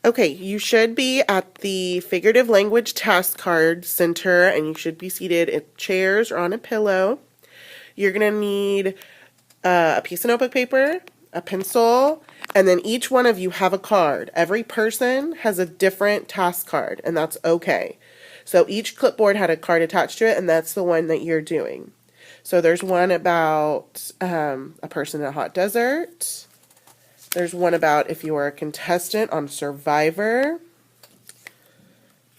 Okay, you should be at the Figurative Language Task Card Center, and you should be seated in chairs or on a pillow. You're going to need a piece of notebook paper, a pencil, and then each one of you have a card. Every person has a different task card, and that's okay. So each clipboard had a card attached to it, and that's the one that you're doing. So there's one about a person in a hot desert. There's one about if you are a contestant on Survivor.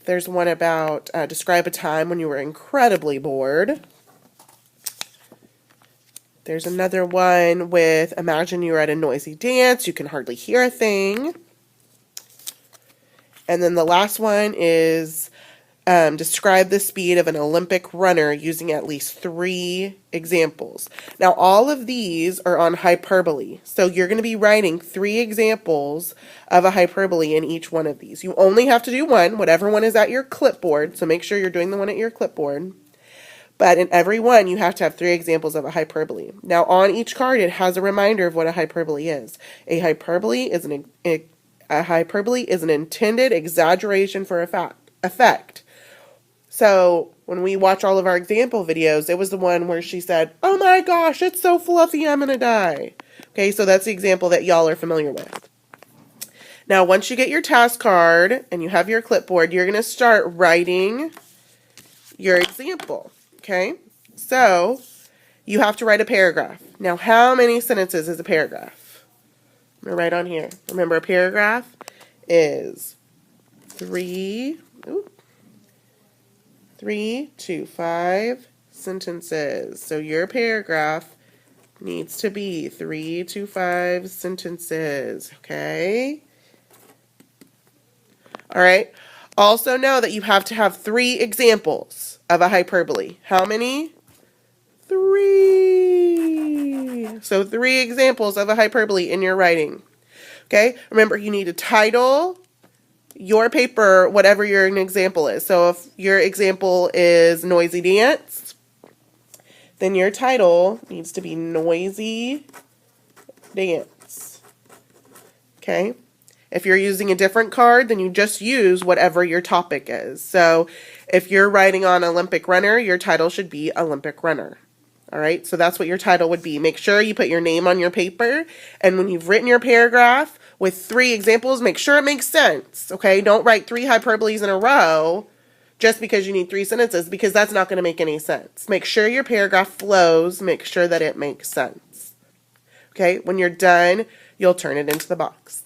There's one about describe a time when you were incredibly bored. There's another one with imagine you were at a noisy dance, you can hardly hear a thing. And then the last one is describe the speed of an Olympic runner using at least 3 examples. Now, all of these are on hyperbole. So you're going to be writing 3 examples of a hyperbole in each one of these. You only have to do one, whatever one is at your clipboard. So make sure you're doing the one at your clipboard. But in every one, you have to have 3 examples of a hyperbole. Now, on each card, it has a reminder of what a hyperbole is. A hyperbole is an intended exaggeration for effect. So when we watch all of our example videos, it was the one where she said, "Oh my gosh, it's so fluffy, I'm going to die." Okay, so that's the example that y'all are familiar with. Now, once you get your task card and you have your clipboard, you're going to start writing your example. Okay, so you have to write a paragraph. Now, how many sentences is a paragraph? I'm going to write on here. Remember, a paragraph is 3 to 5 sentences. So your paragraph needs to be 3 to 5 sentences, okay? All right. Also know that you have to have 3 examples of a hyperbole. How many? 3. So 3 examples of a hyperbole in your writing. Okay? Remember, you need a title, your paper, whatever your example is. So if your example is noisy dance, then your title needs to be noisy dance. Okay? If you're using a different card, then you just use whatever your topic is. So if you're writing on Olympic runner, your title should be Olympic runner. All right, so that's what your title would be. Make sure you put your name on your paper, and when you've written your paragraph with 3 examples, make sure it makes sense, okay? Don't write 3 hyperboles in a row just because you need 3 sentences, because that's not going to make any sense. Make sure your paragraph flows. Make sure that it makes sense. Okay, when you're done, you'll turn it into the box.